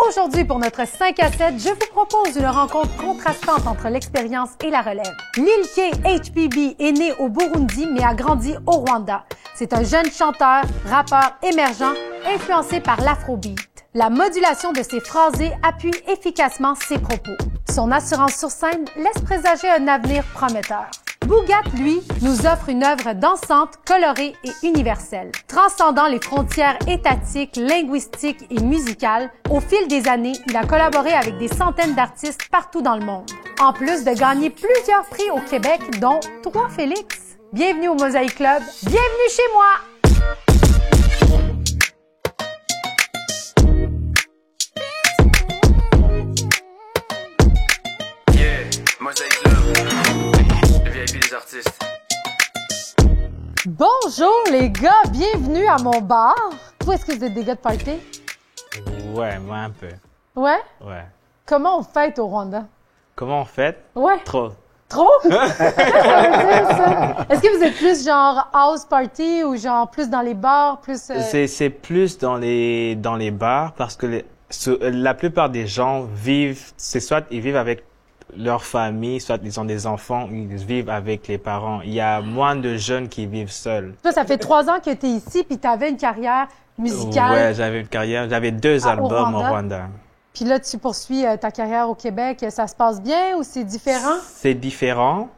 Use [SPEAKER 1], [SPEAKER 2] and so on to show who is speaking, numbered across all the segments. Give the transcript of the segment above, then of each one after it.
[SPEAKER 1] Aujourd'hui, pour notre 5 à 7, je vous propose une rencontre contrastante entre l'expérience et la relève. Lil K HBB est né au Burundi, mais a grandi au Rwanda. C'est un jeune chanteur, rappeur émergent, influencé par l'afrobeat. La modulation de ses phrasés appuie efficacement ses propos. Son assurance sur scène laisse présager un avenir prometteur. Boogat, lui, nous offre une œuvre dansante, colorée et universelle. Transcendant les frontières étatiques, linguistiques et musicales, au fil des années, il a collaboré avec des centaines d'artistes partout dans le monde. En plus de gagner plusieurs prix au Québec, dont 3 Félix. Bienvenue au Mosaïque Club. Bienvenue chez moi!
[SPEAKER 2] Artistes.
[SPEAKER 1] Bonjour les gars, bienvenue à mon bar. Vous, est-ce que vous êtes des gars de party?
[SPEAKER 2] Ouais, moi un peu.
[SPEAKER 1] Ouais?
[SPEAKER 2] Ouais.
[SPEAKER 1] Comment on fête au Rwanda?
[SPEAKER 2] Comment on fête?
[SPEAKER 1] Ouais.
[SPEAKER 2] Trop.
[SPEAKER 1] Trop? Qu'est-ce que ça veut dire, ça? Est-ce que vous êtes plus genre house party ou genre plus dans les bars, plus...
[SPEAKER 2] C'est plus dans les bars parce que la plupart des gens vivent, c'est soit ils vivent avec leur famille, soit ils ont des enfants, ils vivent avec les parents. Il y a moins de jeunes qui vivent seuls.
[SPEAKER 1] Toi, ça fait 3 ans que tu es ici puis tu avais une carrière musicale.
[SPEAKER 2] Ouais, j'avais une carrière, j'avais 2 albums au Rwanda.
[SPEAKER 1] Puis là, tu poursuis ta carrière au Québec. Ça se passe bien ou c'est différent? C'est
[SPEAKER 2] différent,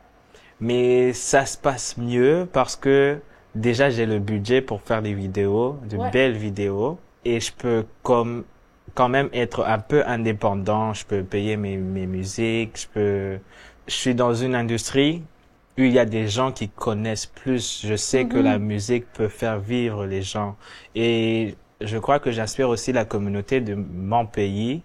[SPEAKER 2] mais ça se passe mieux parce que déjà, j'ai le budget pour faire des vidéos, de belles vidéos, et je peux quand même être un peu indépendant. Je peux payer mes musiques, je suis dans une industrie où il y a des gens qui connaissent plus. Je sais que la musique peut faire vivre les gens. Et je crois que j'inspire aussi la communauté de mon pays.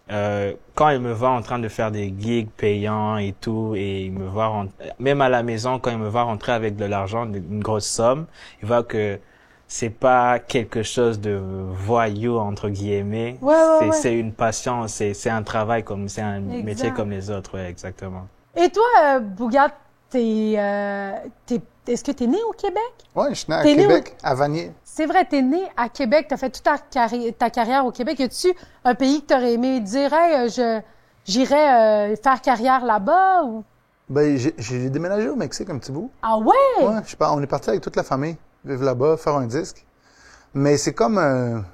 [SPEAKER 2] Quand ils me voient en train de faire des gigs payants et tout, et ils me voient même à la maison, quand ils me voient rentrer avec de l'argent, une grosse somme, ils voient que c'est pas quelque chose de voyou entre guillemets. C'est une passion, c'est un travail c'est un métier comme les autres, ouais, exactement.
[SPEAKER 1] Et toi, Boogat, est-ce que t'es né au Québec?
[SPEAKER 3] Oui, je suis né à Québec, à Vanier.
[SPEAKER 1] C'est vrai, t'es né à Québec, t'as fait toute ta carrière au Québec. Y a-tu un pays que t'aurais aimé dire, j'irais faire carrière là-bas ou?
[SPEAKER 3] Ben, j'ai déménagé au Mexique un petit bout.
[SPEAKER 1] Ah ouais?
[SPEAKER 3] Ouais, on est parti avec toute la famille. Vivre là-bas, faire un disque. Mais c'est comme...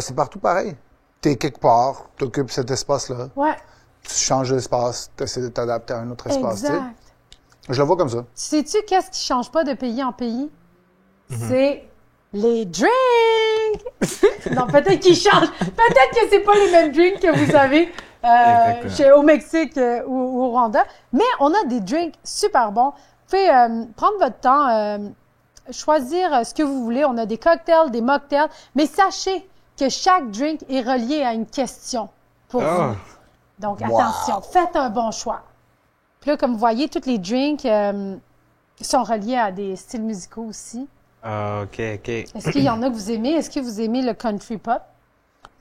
[SPEAKER 3] c'est partout pareil. T'es quelque part, t'occupes cet espace-là.
[SPEAKER 1] Ouais.
[SPEAKER 3] Tu changes d'espace, t'essaies de t'adapter à un autre espace.
[SPEAKER 1] Exact.
[SPEAKER 3] Je le vois comme ça.
[SPEAKER 1] Sais-tu qu'est-ce qui change pas de pays en pays? C'est les drinks! Non, peut-être qu'ils changent. Peut-être que c'est pas les mêmes drinks que vous avez au Mexique ou au Rwanda. Mais on a des drinks super bons. Vous pouvez prendre votre temps... choisir ce que vous voulez. On a des cocktails, des mocktails, mais sachez que chaque drink est relié à une question pour vous. Donc, attention, faites un bon choix. Puis là, comme vous voyez, tous les drinks sont reliés à des styles musicaux aussi.
[SPEAKER 2] OK.
[SPEAKER 1] Est-ce qu'il y en a que vous aimez? Est-ce que vous aimez le country pop?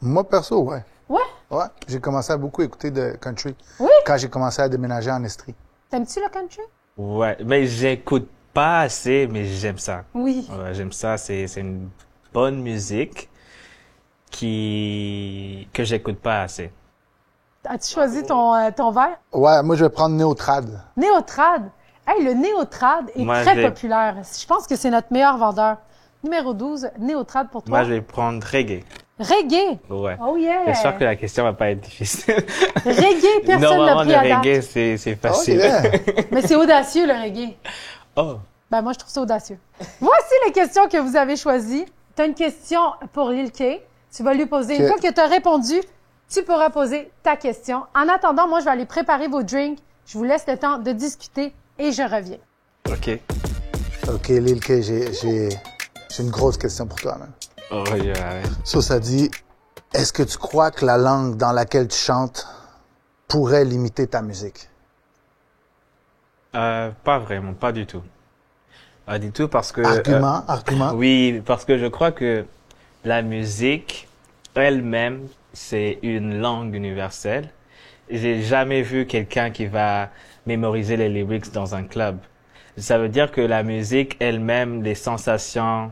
[SPEAKER 3] Moi, perso, ouais.
[SPEAKER 1] Ouais?
[SPEAKER 3] Ouais, j'ai commencé à beaucoup écouter de country.
[SPEAKER 1] Oui?
[SPEAKER 3] Quand j'ai commencé à déménager en Estrie.
[SPEAKER 1] T'aimes-tu le country?
[SPEAKER 2] Ouais, mais j'écoute pas assez, mais j'aime ça.
[SPEAKER 1] Oui.
[SPEAKER 2] Ouais, j'aime ça. C'est une bonne musique que j'écoute pas assez.
[SPEAKER 1] As-tu choisi ton verre?
[SPEAKER 3] Ouais, moi, je vais prendre Néotrad.
[SPEAKER 1] Néotrad. Hey, le Néotrad est très populaire. Je pense que c'est notre meilleur vendeur. Numéro 12, Néotrad pour toi.
[SPEAKER 2] Moi, je vais prendre reggae.
[SPEAKER 1] Reggae?
[SPEAKER 2] Ouais.
[SPEAKER 1] Oh yeah!
[SPEAKER 2] J'espère que la question va pas être difficile.
[SPEAKER 1] Reggae, personne n'a pris à date.
[SPEAKER 2] Normalement, le reggae, c'est facile.
[SPEAKER 3] Oh, yeah.
[SPEAKER 1] Mais c'est audacieux, le reggae.
[SPEAKER 2] Oh!
[SPEAKER 1] Ben, moi, je trouve ça audacieux. Voici les questions que vous avez choisies. Tu as une question pour Lil K. Tu vas lui poser. Une fois que tu as répondu, tu pourras poser ta question. En attendant, moi, je vais aller préparer vos drinks. Je vous laisse le temps de discuter et je reviens.
[SPEAKER 2] OK.
[SPEAKER 3] OK, Lil K, j'ai une grosse question pour toi, man.
[SPEAKER 2] Oh, yeah.
[SPEAKER 3] Ça dit, est-ce que tu crois que la langue dans laquelle tu chantes pourrait limiter ta musique?
[SPEAKER 2] Pas vraiment, pas du tout. Pas du tout parce que...
[SPEAKER 3] Argument?
[SPEAKER 2] Oui, parce que je crois que la musique elle-même, c'est une langue universelle. J'ai jamais vu quelqu'un qui va mémoriser les lyrics dans un club. Ça veut dire que la musique elle-même, les sensations,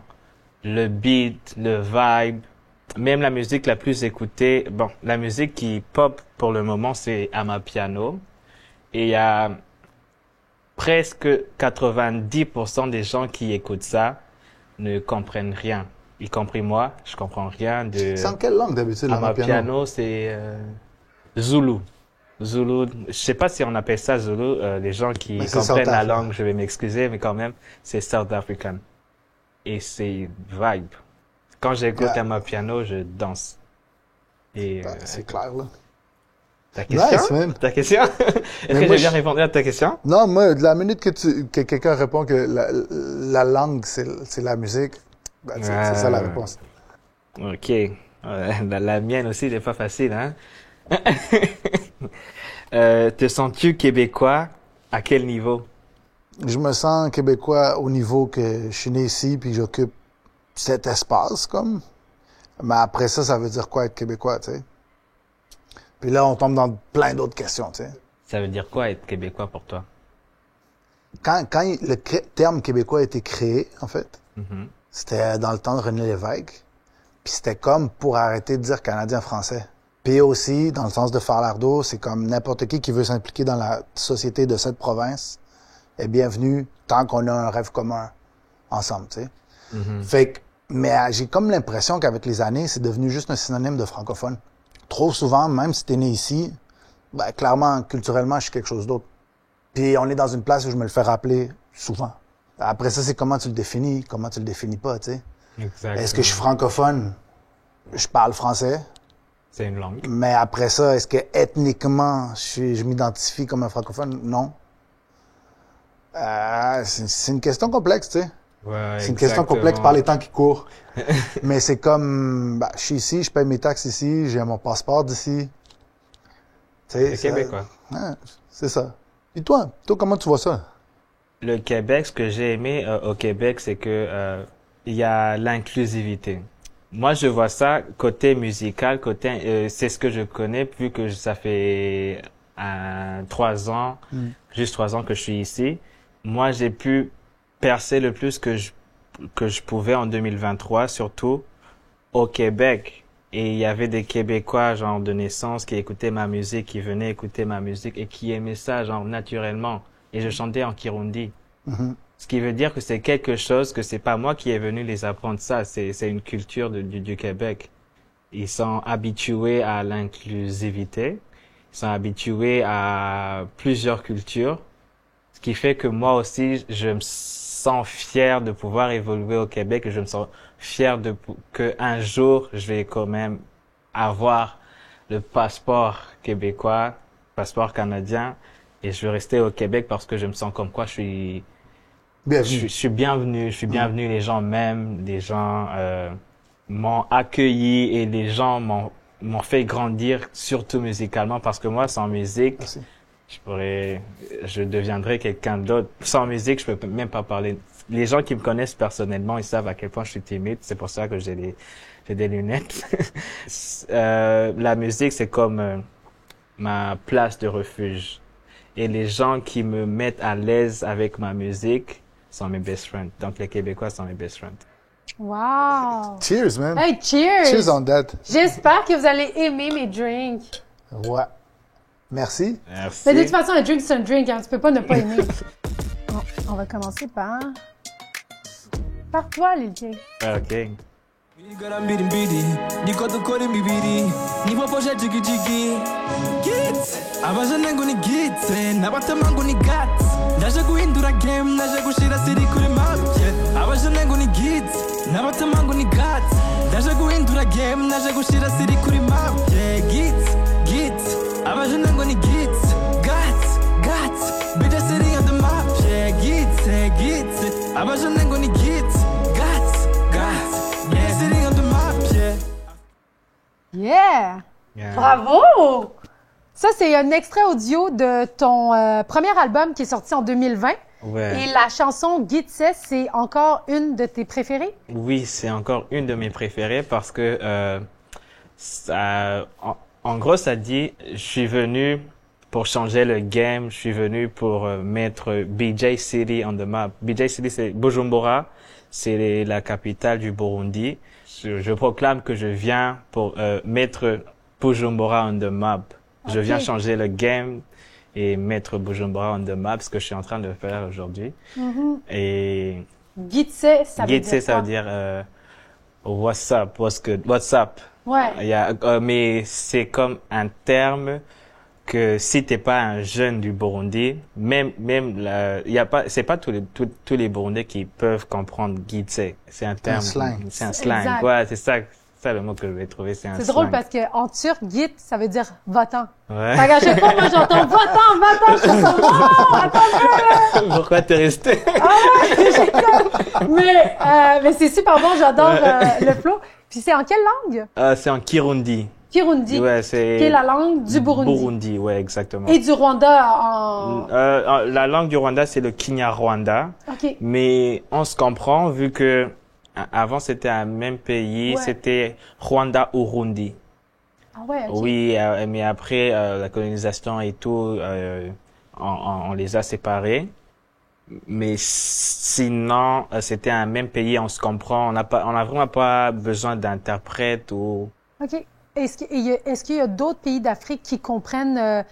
[SPEAKER 2] le beat, le vibe, même la musique la plus écoutée, bon, la musique qui pop pour le moment, c'est Amapiano. Et il y a presque 90% des gens qui écoutent ça ne comprennent rien. Y compris moi, je comprends rien de...
[SPEAKER 3] C'est en quelle langue d'habitude, l'Amapiano?
[SPEAKER 2] Amapiano, c'est Zulu. Zulu, je sais pas si on appelle ça Zulu, les gens qui comprennent la langue, je vais m'excuser, mais quand même, c'est South African. Et c'est vibe. Quand j'écoute Amapiano, je danse. Et
[SPEAKER 3] c'est clair, là.
[SPEAKER 2] Ta question?
[SPEAKER 3] Nice, man.
[SPEAKER 2] Ta question? Est-ce que j'ai bien répondu à ta question?
[SPEAKER 3] Non, moi, de la minute que quelqu'un répond que la langue, c'est la musique, ben, c'est ça la réponse.
[SPEAKER 2] OK. La mienne aussi, n'est pas facile, hein? Te sens-tu québécois? À quel niveau?
[SPEAKER 3] Je me sens québécois au niveau que je suis né ici puis j'occupe cet espace, comme. Mais après ça, ça veut dire quoi être québécois, tu sais? Puis là, on tombe dans plein d'autres questions, tu sais.
[SPEAKER 2] Ça veut dire quoi être québécois pour toi?
[SPEAKER 3] Quand le terme québécois a été créé, en fait, c'était dans le temps de René Lévesque. Puis c'était comme pour arrêter de dire Canadien-Français. Puis aussi, dans le sens de Falardeau, c'est comme n'importe qui veut s'impliquer dans la société de cette province est bienvenu tant qu'on a un rêve commun ensemble, tu sais. Fait que, mais j'ai comme l'impression qu'avec les années, c'est devenu juste un synonyme de francophone. Trop souvent, même si t'es né ici, ben, clairement, culturellement, je suis quelque chose d'autre. Puis on est dans une place où je me le fais rappeler souvent. Après ça, c'est comment tu le définis pas, tu sais.
[SPEAKER 2] Exactement.
[SPEAKER 3] Est-ce que je suis francophone? Je parle français.
[SPEAKER 2] C'est une langue.
[SPEAKER 3] Mais après ça, est-ce que ethniquement, je m'identifie comme un francophone? Non. C'est une question complexe, tu sais.
[SPEAKER 2] Ouais,
[SPEAKER 3] c'est une question complexe par les temps qui courent. Mais c'est comme, je suis ici, je paye mes taxes ici, j'ai mon passeport d'ici.
[SPEAKER 2] C'est québécois.
[SPEAKER 3] C'est ça. Et toi, comment tu vois ça?
[SPEAKER 2] Le Québec, ce que j'ai aimé au Québec, c'est que il y a l'inclusivité. Moi, je vois ça côté musical, c'est ce que je connais, vu que ça fait 3 ans, juste 3 ans que je suis ici. Moi, j'ai pu percer le plus que je pouvais en 2023, surtout au Québec. Et il y avait des Québécois, genre, de naissance, qui écoutaient ma musique, qui venaient écouter ma musique et qui aimaient ça, genre, naturellement. Et je chantais en Kirundi. Ce qui veut dire que c'est quelque chose que c'est pas moi qui est venu les apprendre ça. C'est une culture du Québec. Ils sont habitués à l'inclusivité. Ils sont habitués à plusieurs cultures. Ce qui fait que moi aussi, je me sens fier de pouvoir évoluer au Québec et je me sens fier que un jour, je vais quand même avoir le passeport québécois, passeport canadien, et je vais rester au Québec parce que je me sens comme quoi je suis bienvenu. Je suis bienvenu. Les gens m'aiment, les gens m'ont accueilli et les gens m'ont fait grandir, surtout musicalement, parce que moi, sans musique, je deviendrais quelqu'un d'autre. Sans musique, je peux même pas parler. Les gens qui me connaissent personnellement, ils savent à quel point je suis timide. C'est pour ça que j'ai des lunettes. La musique, c'est comme ma place de refuge. Et les gens qui me mettent à l'aise avec ma musique sont mes best friends. Donc, les Québécois sont mes best friends.
[SPEAKER 1] Wow!
[SPEAKER 3] Cheers, man!
[SPEAKER 1] Hey, cheers!
[SPEAKER 3] Cheers on that!
[SPEAKER 1] J'espère que vous allez aimer mes drinks.
[SPEAKER 3] Ouais. Merci.
[SPEAKER 2] Merci.
[SPEAKER 1] Mais de toute façon, un drink, c'est un drink. Hein. Tu peux pas ne pas aimer. On va commencer par toi, Lil K.
[SPEAKER 2] OK.
[SPEAKER 4] Nigga mbiri niko dukora imibiri nibo poje jigijigi git abaje ngo ni git n'abatama ngo ni gat ndaje guhindura game ndaje gushira siri kuri map abaje ngo ni git n'abatama ngo ni gat ndaje guhindura game ndaje gushira siri kuri map git abaje ngo ni git gat bitch sitting on the map git abaje ngo ni git gat sitting on the map,
[SPEAKER 1] Yeah! Bravo! Ça, c'est un extrait audio de ton premier album qui est sorti en 2020.
[SPEAKER 2] Ouais.
[SPEAKER 1] Et la chanson Git Cess, c'est encore une de tes préférées?
[SPEAKER 2] Oui, c'est encore une de mes préférées parce que en gros, ça dit, je suis venu pour changer le game, je suis venu pour mettre BJ City on the map. BJ City, c'est Bujumbura, c'est la capitale du Burundi. je proclame que je viens pour mettre Bujumbura on the map. Je viens changer le game et mettre Bujumbura on the map, ce que je suis en train de faire aujourd'hui. Et
[SPEAKER 1] Gitse, ça veut dire
[SPEAKER 2] ça veut dire what's up, what's good, what's up.
[SPEAKER 1] Ouais.
[SPEAKER 2] Mais c'est comme un terme que si t'es pas un jeune du Burundi, c'est pas tous les Burundais qui peuvent comprendre Gitse. C'est un terme. C'est un slang.
[SPEAKER 1] Exact.
[SPEAKER 2] Ouais, c'est ça le mot que je vais trouver, c'est un slang.
[SPEAKER 1] C'est drôle parce qu'en turc, Git, ça veut dire va-t'en.
[SPEAKER 2] Ouais.
[SPEAKER 1] Fait qu'à chaque fois, moi, j'entends va-t'en, je suis comme, oh, attends.
[SPEAKER 2] Pourquoi t'es resté?
[SPEAKER 1] J'ai comme, mais c'est super bon, j'adore le flow. Puis c'est en quelle langue?
[SPEAKER 2] C'est en Kirundi.
[SPEAKER 1] Kirundi.
[SPEAKER 2] Ouais,
[SPEAKER 1] qui est la langue du Burundi.
[SPEAKER 2] Burundi, ouais, exactement.
[SPEAKER 1] Et du Rwanda en...
[SPEAKER 2] La langue du Rwanda, c'est le Kinyarwanda.
[SPEAKER 1] OK.
[SPEAKER 2] Mais on se comprend vu que avant c'était un même pays, c'était Rwanda-Urundi.
[SPEAKER 1] Ah ouais, OK.
[SPEAKER 2] Oui, mais après la colonisation et tout, on les a séparés. Mais sinon, c'était un même pays, on se comprend. On a vraiment pas besoin d'interprète ou.
[SPEAKER 1] OK. Est-ce qu'il y a d'autres pays d'Afrique qui comprennent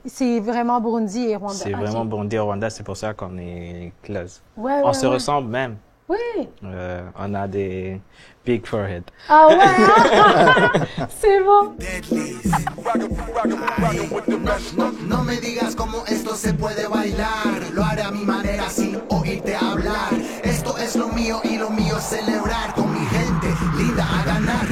[SPEAKER 1] c'est vraiment Burundi et Rwanda?
[SPEAKER 2] C'est vraiment Burundi et Rwanda, c'est pour ça qu'on est close.
[SPEAKER 1] Ouais,
[SPEAKER 2] on se ressemble même.
[SPEAKER 1] Oui.
[SPEAKER 2] On a des big forehead.
[SPEAKER 1] Ah ouais, c'est bon.
[SPEAKER 5] No me digas cómo esto se puede bailar. Lo haré a mi manera sin oírte hablar. Esto es lo mío y lo mío es celebrar con mi gente linda a ganar.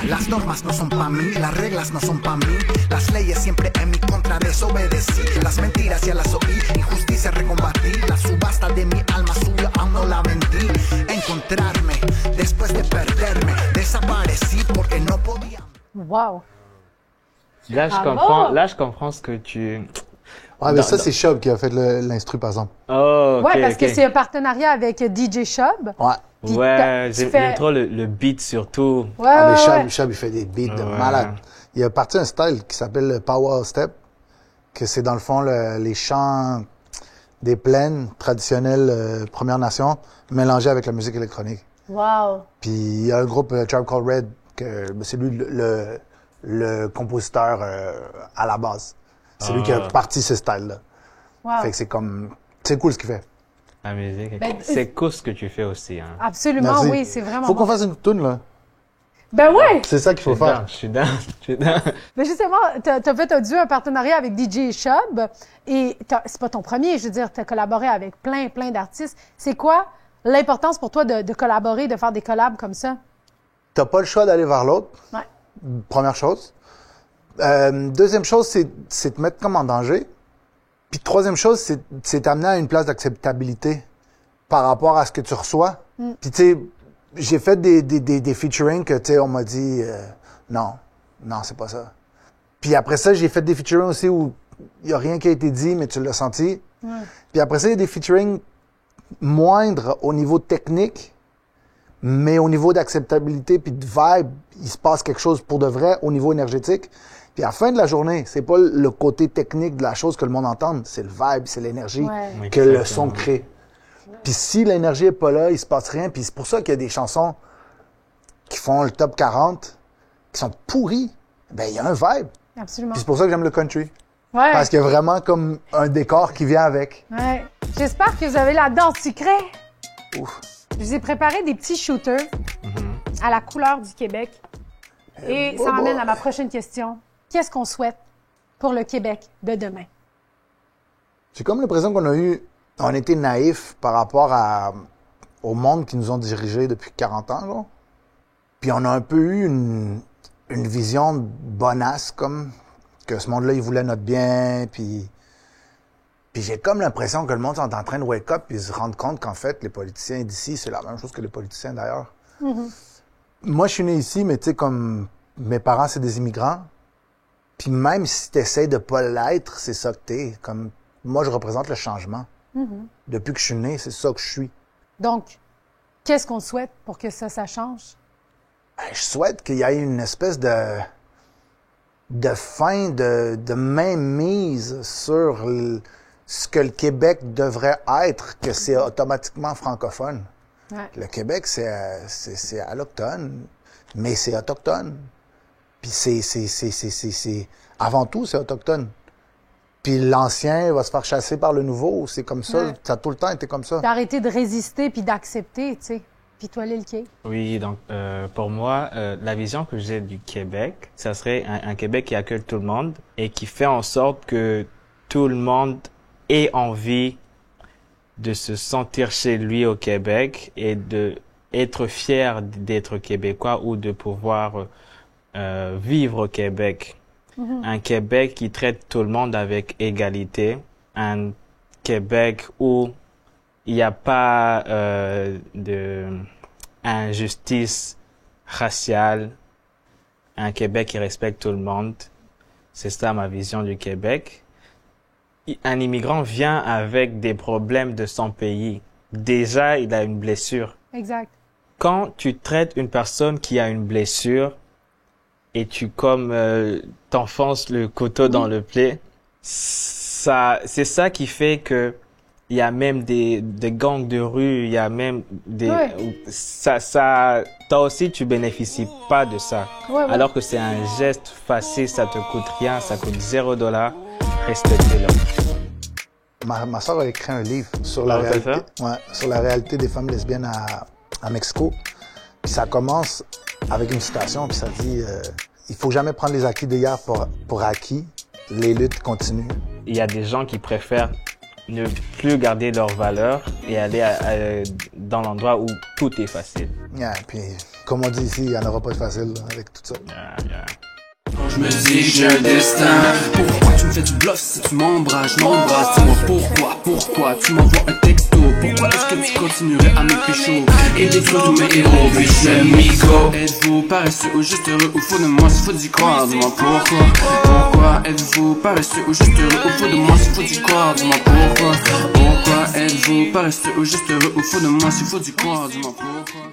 [SPEAKER 5] Las normas no son pa' mí, las reglas no son pa' mí. Las leyes siempre en mi contra desobedecí. Las mentiras ya las oí, injusticia recombatí. La subasta de mi alma subió, aún no la vendí. Encontrarme después de perderme, desaparecí porque no podía.
[SPEAKER 1] Wow.
[SPEAKER 2] Là, je comprends ce que tu...
[SPEAKER 3] Ouais, mais ça, c'est Shub qui a fait l'instru, par exemple.
[SPEAKER 2] Oh, ok.
[SPEAKER 1] Ouais, parce que c'est un partenariat avec DJ Shub.
[SPEAKER 3] Ouais.
[SPEAKER 1] Puis
[SPEAKER 2] j'aime trop le beat surtout.
[SPEAKER 1] Ouais,
[SPEAKER 3] mais Shub, il fait des beats de malade. Il a parti un style qui s'appelle le Power Step, que c'est dans le fond les chants des plaines traditionnelles Premières Nations mélangés avec la musique électronique.
[SPEAKER 1] Wow.
[SPEAKER 3] Puis il y a un groupe Tribe Called Red, que c'est lui le compositeur à la base. C'est lui qui a parti ce style-là.
[SPEAKER 1] Wow.
[SPEAKER 3] Fait que c'est cool ce qu'il fait.
[SPEAKER 2] La musique,
[SPEAKER 1] Ben,
[SPEAKER 2] c'est cool ce que tu fais aussi. Hein.
[SPEAKER 1] Absolument,
[SPEAKER 3] Merci.
[SPEAKER 1] oui, c'est vraiment
[SPEAKER 3] Faut qu'on
[SPEAKER 1] bon.
[SPEAKER 3] fasse une toune, là.
[SPEAKER 1] Ben ouais!
[SPEAKER 3] C'est ça qu'il faut faire.
[SPEAKER 2] Je suis down.
[SPEAKER 1] Mais justement, t'as fait un duo, un partenariat avec DJ Shub. Et c'est pas ton premier, je veux dire, t'as collaboré avec plein d'artistes. C'est quoi l'importance pour toi de collaborer, de faire des collabs comme ça?
[SPEAKER 3] T'as pas le choix d'aller vers l'autre.
[SPEAKER 1] Ouais.
[SPEAKER 3] Première chose. Deuxième chose, c'est te mettre comme en danger. Puis troisième chose, c'est t'amener à une place d'acceptabilité par rapport à ce que tu reçois. Puis tu sais, j'ai fait des featuring que, tu sais, on m'a dit non, c'est pas ça. Puis après ça, j'ai fait des featuring aussi où il y a rien qui a été dit, mais tu l'as senti. Puis après ça, il y a des featuring moindres au niveau technique, mais au niveau d'acceptabilité puis de vibe, il se passe quelque chose pour de vrai au niveau énergétique. Puis à la fin de la journée, c'est pas le côté technique de la chose que le monde entend, c'est le vibe, c'est l'énergie que le son crée. Puis si l'énergie est pas là, il se passe rien. Puis c'est pour ça qu'il y a des chansons qui font le top 40, qui sont pourries. Ben il y a un vibe.
[SPEAKER 1] Absolument.
[SPEAKER 3] Puis c'est pour ça que j'aime le country.
[SPEAKER 1] Ouais.
[SPEAKER 3] Parce qu'il y a vraiment comme un décor qui vient avec.
[SPEAKER 1] Ouais. J'espère que vous avez la danse sucrée.
[SPEAKER 3] Ouf.
[SPEAKER 1] Je vous ai préparé des petits shooters à la couleur du Québec. Et ça m'amène à ma prochaine question. Qu'est-ce qu'on souhaite pour le Québec de demain?
[SPEAKER 3] J'ai comme l'impression on était naïfs par rapport au monde qui nous ont dirigés depuis 40 ans, genre. Puis on a un peu eu une vision bonasse, comme que ce monde-là, il voulait notre bien, puis j'ai comme l'impression que le monde est en train de wake up et se rendre compte qu'en fait, les politiciens d'ici, c'est la même chose que les politiciens d'ailleurs. Moi, je suis né ici, mais tu sais, comme mes parents, c'est des immigrants. Puis même si tu essaies de pas l'être, c'est ça que t'es. Comme moi, je représente le changement. Depuis que je suis né, c'est ça que je suis.
[SPEAKER 1] Donc, qu'est-ce qu'on souhaite pour que ça change?
[SPEAKER 3] Je souhaite qu'il y ait une espèce de fin, de mainmise sur ce que le Québec devrait être, que c'est automatiquement francophone.
[SPEAKER 1] Ouais.
[SPEAKER 3] Le Québec, c'est alloctone, mais c'est autochtone. Puis avant tout, c'est autochtone. Puis l'ancien va se faire chasser par le nouveau. C'est comme ça.
[SPEAKER 1] Ouais.
[SPEAKER 3] Ça a tout le temps été comme ça.
[SPEAKER 1] D'arrêter de résister puis d'accepter, tu sais. Puis toi, Lil K.
[SPEAKER 2] Oui, donc pour moi, la vision que j'ai du Québec, ça serait un Québec qui accueille tout le monde et qui fait en sorte que tout le monde ait envie de se sentir chez lui au Québec et de être fier d'être québécois ou de pouvoir vivre au Québec. Un Québec qui traite tout le monde avec égalité. Un Québec où il n'y a pas de injustice raciale. Un Québec qui respecte tout le monde. C'est ça ma vision du Québec. Un immigrant vient avec des problèmes de son pays. Déjà, il a une blessure.
[SPEAKER 1] Exact.
[SPEAKER 2] Quand tu traites une personne qui a une blessure et tu t'enfonces le couteau dans le plaie, c'est ça qui fait que il y a même des gangs de rue, il y a même des toi aussi tu bénéficies pas de ça.
[SPEAKER 1] Ouais.
[SPEAKER 2] Alors que c'est un geste facile, ça te coûte rien, ça coûte $0. Respectez-le.
[SPEAKER 3] Ma soeur a écrit un livre sur sur la réalité des femmes lesbiennes à Mexico. Puis ça commence avec une citation, puis ça dit il faut jamais prendre les acquis d'hier pour acquis. Les luttes continuent. Il
[SPEAKER 2] y a des gens qui préfèrent ne plus garder leurs valeurs et aller dans l'endroit où tout est facile.
[SPEAKER 3] Yeah, puis comme on dit ici, il n'y en aura pas de facile avec tout ça.
[SPEAKER 6] Quand je me dis que j'ai un destin, pourquoi tu me fais du bluff si tu m'embrasses, dis-moi pourquoi tu m'envoies un texto, pourquoi est-ce que tu continuerais à me pécho et détruire tous mes héros, bitch amigo. Êtes-vous paresseux ou juste heureux au fond de moi s'il faut d'y croire, dis-moi pourquoi êtes-vous paresseux ou juste heureux au fond de moi s'il faut d'y croire, dis-moi pourquoi êtes-vous paresseux ou juste heureux au fond de moi s'il faut d'y croire, dis-moi pourquoi.